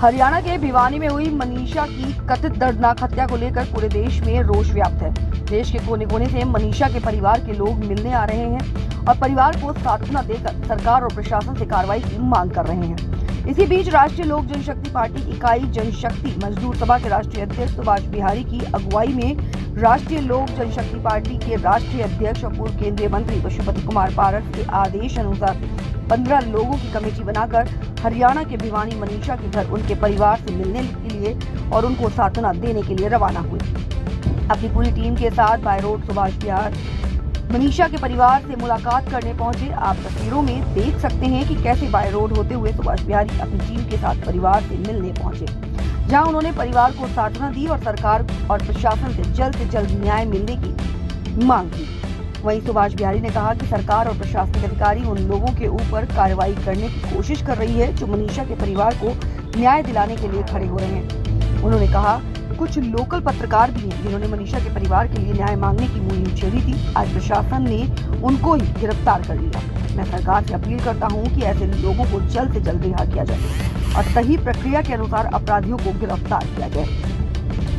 हरियाणा के भिवानी में हुई मनीषा की कथित दर्दनाक हत्या को लेकर पूरे देश में रोष व्याप्त है। देश के कोने कोने से मनीषा के परिवार के लोग मिलने आ रहे हैं और परिवार को सांत्वना देकर सरकार और प्रशासन से कार्रवाई की मांग कर रहे हैं। इसी बीच राष्ट्रीय लोक जनशक्ति पार्टी इकाई जनशक्ति मजदूर सभा के राष्ट्रीय अध्यक्ष सुभाष बिहारी की अगुवाई में राष्ट्रीय लोक जनशक्ति पार्टी के राष्ट्रीय अध्यक्ष और पूर्व केंद्रीय मंत्री पशुपति कुमार पारस के आदेश अनुसार 15 लोगों की कमेटी बनाकर हरियाणा के भिवानी मनीषा के घर उनके परिवार से मिलने के लिए और उनको सांत्वना देने के लिए रवाना हुए। अपनी पूरी टीम के साथ बाय रोड सुभाष बिहारी मनीषा के परिवार से मुलाकात करने पहुंचे। आप तस्वीरों में देख सकते हैं कि कैसे बाय रोड होते हुए सुभाष बिहारी अपनी टीम के साथ परिवार से मिलने पहुंचे, जहां उन्होंने परिवार को सांत्वना दी और सरकार और प्रशासन से जल्द न्याय मिलने की मांग की। वहीं सुभाष बिहारी ने कहा कि सरकार और प्रशासनिक अधिकारी उन लोगों के ऊपर कार्रवाई करने की कोशिश कर रही है जो मनीषा के परिवार को न्याय दिलाने के लिए खड़े हो रहे हैं। उन्होंने कहा कुछ लोकल पत्रकार भी हैं जिन्होंने मनीषा के परिवार के लिए न्याय मांगने की मुहिम छेड़ी थी। आज प्रशासन ने उनको ही गिरफ्तार कर लिया। मैं सरकार से अपील करता हूं कि ऐसे लोगों को जल्द से जल्द रिहा किया जाए और सही प्रक्रिया के अनुसार अपराधियों को गिरफ्तार किया जाए।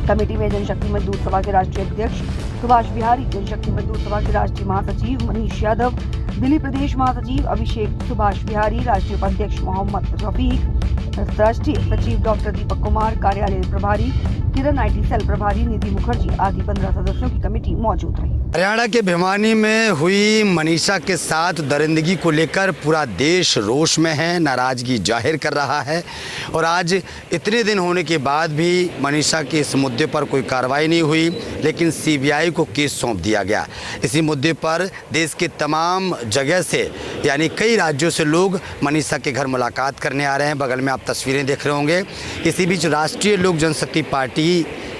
कमेटी में जनशक्ति मजदूर सभा के राष्ट्रीय अध्यक्ष सुभाष बिहारी, जनशक्ति मजदूर सभा के राष्ट्रीय महासचिव मनीष यादव, दिल्ली प्रदेश महासचिव अभिषेक सुभाष बिहारी, राष्ट्रीय उपाध्यक्ष मोहम्मद रफीक, राष्ट्रीय सचिव डॉक्टर दीपक कुमार, कार्यालय प्रभारी किरण, IT सेल प्रभारी निधि मुखर्जी आदि 15 सदस्यों की कमेटी मौजूद रही। हरियाणा के भिवानी में हुई मनीषा के साथ दरिंदगी को लेकर पूरा देश रोष में है, नाराजगी जाहिर कर रहा है और आज इतने दिन होने के बाद भी मनीषा के इस मुद्दे पर कोई कार्रवाई नहीं हुई, लेकिन CBI को केस सौंप दिया गया। इसी मुद्दे पर देश के तमाम जगह से यानी कई राज्यों से लोग मनीषा के घर मुलाकात करने आ रहे हैं। बगल में आप तस्वीरें देख रहे होंगे। इसी बीच राष्ट्रीय लोक जनशक्ति पार्टी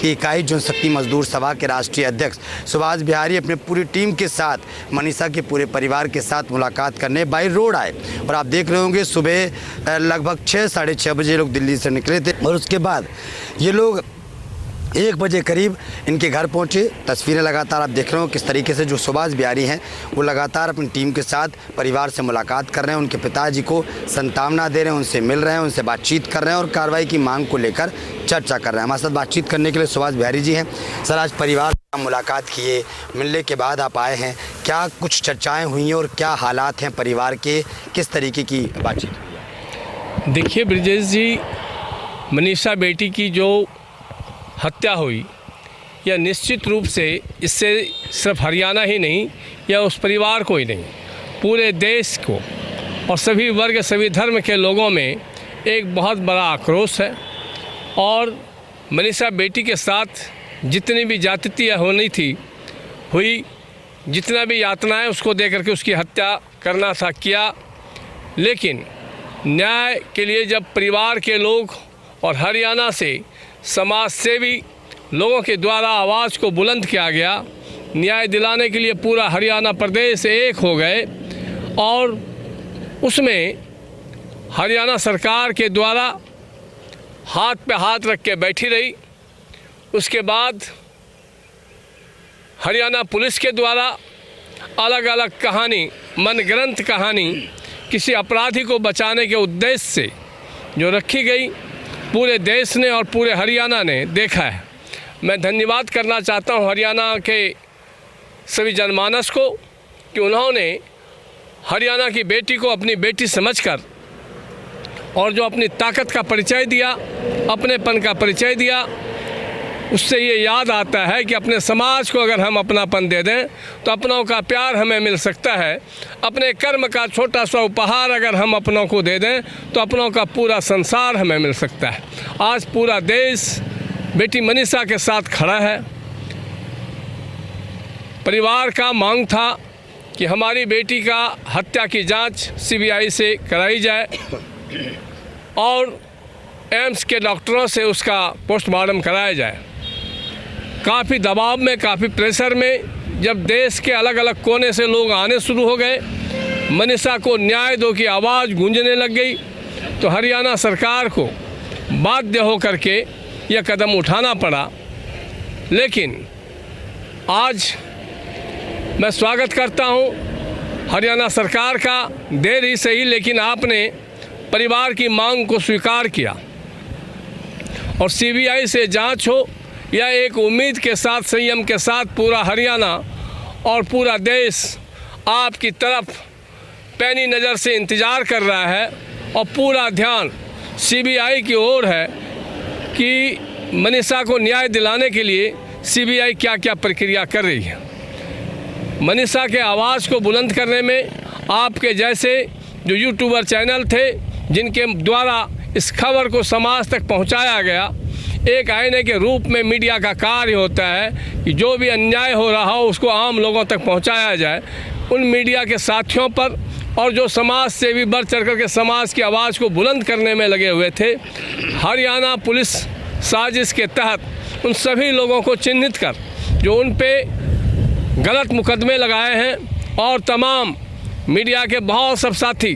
की इकाई जनशक्ति मजदूर सभा के राष्ट्रीय अध्यक्ष सुभाष बिहारी अपने पूरी टीम के साथ मनीषा के पूरे परिवार के साथ मुलाकात करने बाई रोड आए और आप देख रहे होंगे सुबह लगभग 6 साढ़े 6 बजे लोग दिल्ली से निकले थे और उसके बाद ये लोग 1 बजे करीब इनके घर पहुंचे। तस्वीरें लगातार आप देख रहे हो किस तरीके से जो सुभाष बिहारी हैं वो लगातार अपनी टीम के साथ परिवार से मुलाकात कर रहे हैं, उनके पिताजी को सांत्वना दे रहे हैं, उनसे मिल रहे हैं, उनसे बातचीत कर रहे हैं और कार्रवाई की मांग को लेकर चर्चा कर रहे हैं। हमारे साथ बातचीत करने के लिए सुभाष बिहारी जी हैं। सर, आज परिवार से मुलाकात किए, मिलने के बाद आप आए हैं, क्या कुछ चर्चाएँ हुई हैं और क्या हालात हैं परिवार के, किस तरीके की बातचीत हुई है? देखिए ब्रिजेश जी, मनीषा बेटी की जो हत्या हुई यह निश्चित रूप से इससे सिर्फ हरियाणा ही नहीं या उस परिवार को ही नहीं, पूरे देश को और सभी वर्ग सभी धर्म के लोगों में एक बहुत बड़ा आक्रोश है। और मनीषा बेटी के साथ जितनी भी जातियाँ होनी थी हुई, जितना भी यातनाएं उसको दे करके उसकी हत्या करना था किया, लेकिन न्याय के लिए जब परिवार के लोग और हरियाणा से समाज सेवी लोगों के द्वारा आवाज़ को बुलंद किया गया, न्याय दिलाने के लिए पूरा हरियाणा प्रदेश एक हो गए और उसमें हरियाणा सरकार के द्वारा हाथ पे हाथ रख के बैठी रही। उसके बाद हरियाणा पुलिस के द्वारा अलग अलग कहानी, मनगढ़ंत कहानी किसी अपराधी को बचाने के उद्देश्य से जो रखी गई, पूरे देश ने और पूरे हरियाणा ने देखा है। मैं धन्यवाद करना चाहता हूं हरियाणा के सभी जनमानस को कि उन्होंने हरियाणा की बेटी को अपनी बेटी समझकर और जो अपनी ताकत का परिचय दिया, अपनेपन का परिचय दिया, उससे ये याद आता है कि अपने समाज को अगर हम अपनापन दे दें तो अपनों का प्यार हमें मिल सकता है। अपने कर्म का छोटा सा उपहार अगर हम अपनों को दे दें तो अपनों का पूरा संसार हमें मिल सकता है। आज पूरा देश बेटी मनीषा के साथ खड़ा है। परिवार का मांग था कि हमारी बेटी का हत्या की जांच CBI से कराई जाए और एम्स के डॉक्टरों से उसका पोस्टमार्टम कराया जाए। काफ़ी दबाव में, काफ़ी प्रेशर में जब देश के अलग अलग कोने से लोग आने शुरू हो गए, मनीषा को न्याय दो की आवाज़ गूंजने लग गई, तो हरियाणा सरकार को बाध्य होकर के यह कदम उठाना पड़ा। लेकिन आज मैं स्वागत करता हूं हरियाणा सरकार का, देर ही सही लेकिन आपने परिवार की मांग को स्वीकार किया और सीबीआई से जांच हो, यह एक उम्मीद के साथ, संयम के साथ पूरा हरियाणा और पूरा देश आपकी तरफ पैनी नज़र से इंतज़ार कर रहा है और पूरा ध्यान सीबीआई की ओर है कि मनीषा को न्याय दिलाने के लिए सीबीआई क्या क्या प्रक्रिया कर रही है। मनीषा के आवाज़ को बुलंद करने में आपके जैसे जो यूट्यूबर चैनल थे, जिनके द्वारा इस खबर को समाज तक पहुंचाया गया, एक आईने के रूप में मीडिया का कार्य होता है कि जो भी अन्याय हो रहा हो उसको आम लोगों तक पहुंचाया जाए। उन मीडिया के साथियों पर और जो समाज से भी बढ़ चढ़ कर के समाज की आवाज़ को बुलंद करने में लगे हुए थे, हरियाणा पुलिस साजिश के तहत उन सभी लोगों को चिन्हित कर जो उन पे गलत मुकदमे लगाए हैं और तमाम मीडिया के बहुत सब साथी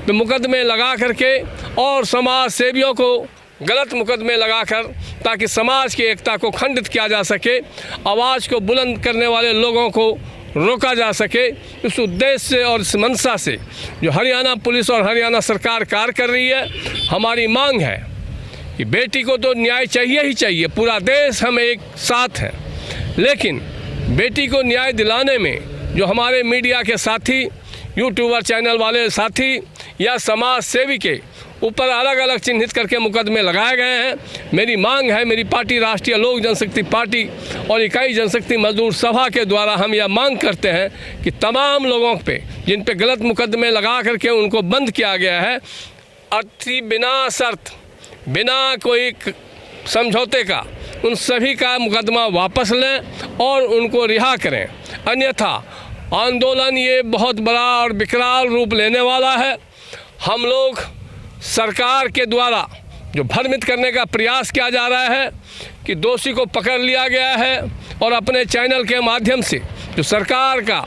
पे मुकदमे लगा करके और समाज सेवियों को गलत मुकदमे लगाकर ताकि समाज की एकता को खंडित किया जा सके, आवाज़ को बुलंद करने वाले लोगों को रोका जा सके, इस उद्देश्य से और इस मंशा से जो हरियाणा पुलिस और हरियाणा सरकार कार्य कर रही है। हमारी मांग है कि बेटी को तो न्याय चाहिए ही चाहिए, पूरा देश हम एक साथ हैं, लेकिन बेटी को न्याय दिलाने में जो हमारे मीडिया के साथी, यूट्यूबर चैनल वाले साथी या समाज सेवी के ऊपर अलग अलग चिन्हित करके मुकदमे लगाए गए हैं, मेरी मांग है, मेरी पार्टी राष्ट्रीय लोक जनशक्ति पार्टी और इकाई जनशक्ति मजदूर सभा के द्वारा हम यह मांग करते हैं कि तमाम लोगों पे जिन पे गलत मुकदमे लगा करके उनको बंद किया गया है, अति बिना शर्त, बिना कोई समझौते का उन सभी का मुकदमा वापस लें और उनको रिहा करें, अन्यथा आंदोलन ये बहुत बड़ा और विकराल रूप लेने वाला है। हम लोग सरकार के द्वारा जो भ्रमित करने का प्रयास किया जा रहा है कि दोषी को पकड़ लिया गया है और अपने चैनल के माध्यम से जो सरकार का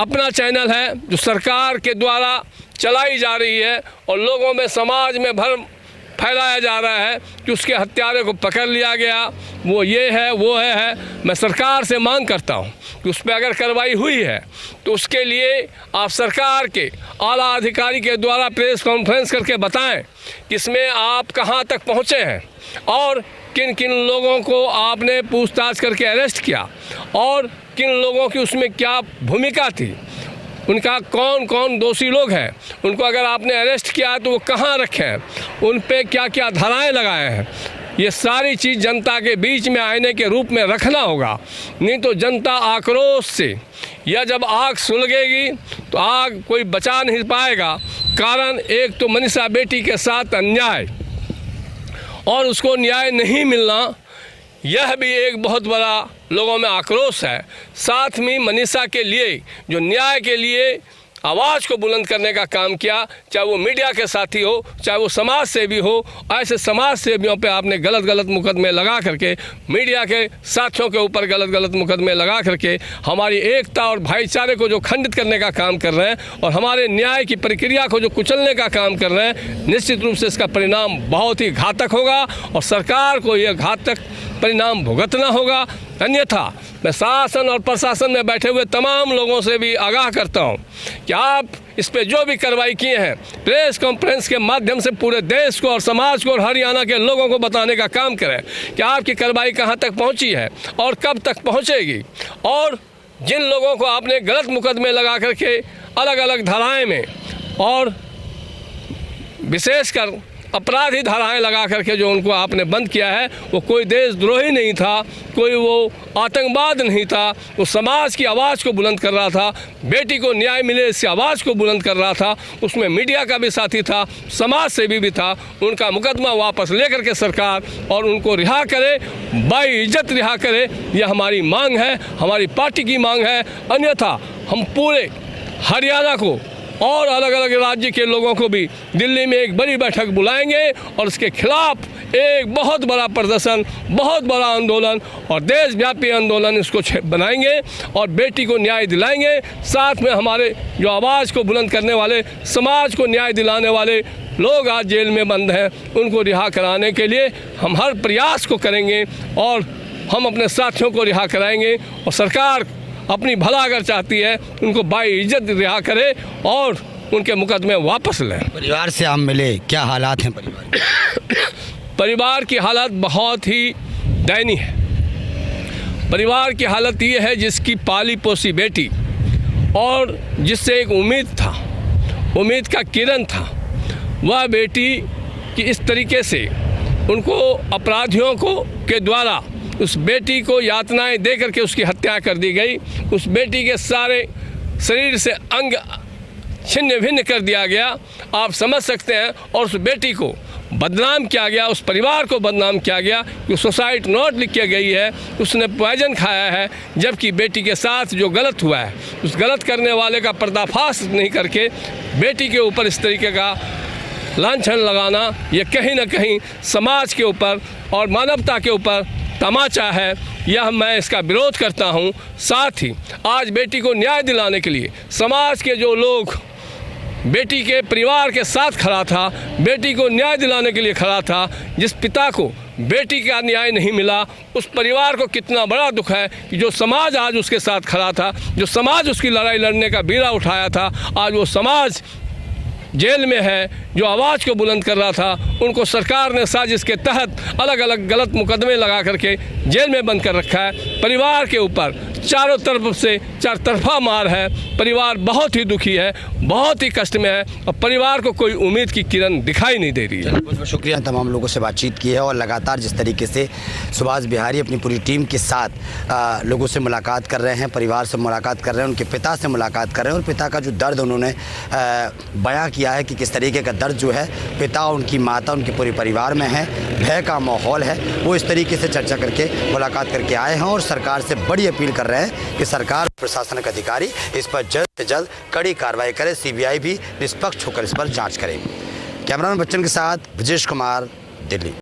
अपना चैनल है, जो सरकार के द्वारा चलाई जा रही है और लोगों में, समाज में भ्रम फैलाया जा रहा है कि उसके हत्यारे को पकड़ लिया गया, वो ये है वो है। मैं सरकार से मांग करता हूँ कि उस पर अगर कार्रवाई हुई है तो उसके लिए आप सरकार के आला अधिकारी के द्वारा प्रेस कॉन्फ्रेंस करके बताएं कि इसमें आप कहाँ तक पहुँचे हैं और किन किन लोगों को आपने पूछताछ करके अरेस्ट किया और किन लोगों की उसमें क्या भूमिका थी, उनका कौन कौन दोषी लोग हैं, उनको अगर आपने अरेस्ट किया है तो वो कहाँ रखे हैं, उन पे क्या क्या धाराएं लगाए हैं। ये सारी चीज़ जनता के बीच में आईने के रूप में रखना होगा, नहीं तो जनता आक्रोश से या जब आग सुलगेगी तो आग कोई बचा नहीं पाएगा। कारण एक तो मनीषा बेटी के साथ अन्याय और उसको न्याय नहीं मिलना, यह भी एक बहुत बड़ा लोगों में आक्रोश है। साथ में मनीषा के लिए जो न्याय के लिए आवाज़ को बुलंद करने का काम किया, चाहे वो मीडिया के साथी हो, चाहे वो समाज सेवी हो, ऐसे समाज सेवियों पे आपने गलत गलत मुकदमे लगा करके, मीडिया के साथियों के ऊपर गलत गलत मुकदमे लगा करके हमारी एकता और भाईचारे को जो खंडित करने का काम कर रहे हैं और हमारे न्याय की प्रक्रिया को जो कुचलने का काम कर रहे हैं, निश्चित रूप से इसका परिणाम बहुत ही घातक होगा और सरकार को यह घातक परिणाम भुगतना होगा। अन्यथा मैं शासन और प्रशासन में बैठे हुए तमाम लोगों से भी आगाह करता हूं कि आप इस पे जो भी कार्रवाई किए हैं प्रेस कॉन्फ्रेंस के माध्यम से पूरे देश को और समाज को और हरियाणा के लोगों को बताने का काम करें कि आपकी कार्रवाई कहां तक पहुंची है और कब तक पहुंचेगी। और जिन लोगों को आपने गलत मुकदमे लगा करके अलग अलग धाराएँ में और विशेषकर अपराधी धाराएं लगा करके जो उनको आपने बंद किया है, वो कोई देशद्रोही नहीं था, कोई वो आतंकवाद नहीं था, वो समाज की आवाज़ को बुलंद कर रहा था, बेटी को न्याय मिले इसकी आवाज़ को बुलंद कर रहा था। उसमें मीडिया का भी साथी था, समाज सेवी भी था। उनका मुकदमा वापस लेकर के सरकार और उनको रिहा करे, बाइज्जत रिहा करे, यह हमारी मांग है, हमारी पार्टी की मांग है। अन्यथा हम पूरे हरियाणा को और अलग अलग राज्य के लोगों को भी दिल्ली में एक बड़ी बैठक बुलाएंगे और इसके खिलाफ एक बहुत बड़ा प्रदर्शन, बहुत बड़ा आंदोलन और देशव्यापी आंदोलन इसको बनाएंगे और बेटी को न्याय दिलाएंगे। साथ में हमारे जो आवाज़ को बुलंद करने वाले, समाज को न्याय दिलाने वाले लोग आज जेल में बंद हैं, उनको रिहा कराने के लिए हम हर प्रयास को करेंगे और हम अपने साथियों को रिहा कराएंगे। और सरकार अपनी भला अगर चाहती है उनको बाइज्जत रिहा करे और उनके मुकदमे वापस लें। परिवार से आप मिले, क्या हालात हैं परिवार? परिवार की हालत बहुत ही दयनीय है। परिवार की हालत ये है जिसकी पाली पोसी बेटी और जिससे एक उम्मीद था, उम्मीद का किरण था, वह बेटी कि इस तरीके से उनको अपराधियों को के द्वारा उस बेटी को यातनाएं दे करके उसकी हत्या कर दी गई। उस बेटी के सारे शरीर से अंग छिन्न भिन्न कर दिया गया, आप समझ सकते हैं। और उस बेटी को बदनाम किया गया, उस परिवार को बदनाम किया गया कि सुसाइड नोट लिख के गई है, उसने पॉइजन खाया है, जबकि बेटी के साथ जो गलत हुआ है उस गलत करने वाले का पर्दाफाश नहीं करके बेटी के ऊपर इस तरीके का लांछन लगाना, ये कहीं ना कहीं समाज के ऊपर और मानवता के ऊपर तमाचा है। यह मैं इसका विरोध करता हूँ। साथ ही आज बेटी को न्याय दिलाने के लिए समाज के जो लोग बेटी के परिवार के साथ खड़ा था, बेटी को न्याय दिलाने के लिए खड़ा था, जिस पिता को बेटी का न्याय नहीं मिला, उस परिवार को कितना बड़ा दुख है कि जो समाज आज उसके साथ खड़ा था, जो समाज उसकी लड़ाई लड़ने का बीड़ा उठाया था, आज वो समाज जेल में है। जो आवाज़ को बुलंद कर रहा था, उनको सरकार ने साजिश के तहत अलग अलग गलत मुकदमे लगा करके जेल में बंद कर रखा है। परिवार के ऊपर चारों तरफ से चार तरफा मार है। परिवार बहुत ही दुखी है, बहुत ही कष्ट में है और परिवार को कोई उम्मीद की किरण दिखाई नहीं दे रही है। बहुत बहुत शुक्रिया। तमाम लोगों से बातचीत की है और लगातार जिस तरीके से सुभाष बिहारी अपनी पूरी टीम के साथ लोगों से मुलाकात कर रहे हैं, परिवार से मुलाकात कर रहे हैं, उनके पिता से मुलाकात कर रहे हैं और पिता का जो दर्द उन्होंने बयां किया है कि किस तरीके का दर्द जो है पिता, उनकी माता, उनके पूरे परिवार में है, भय का माहौल है, वो इस तरीके से चर्चा करके मुलाकात करके आए हैं और सरकार से बड़ी अपील कर रहे हैं कि सरकार, प्रशासनिक अधिकारी इस पर जल्द से जल्द कड़ी कार्रवाई करे, सीबीआई भी निष्पक्ष होकर इस पर जांच करे। कैमरामैन बच्चन के साथ ब्रजेश कुमार, दिल्ली।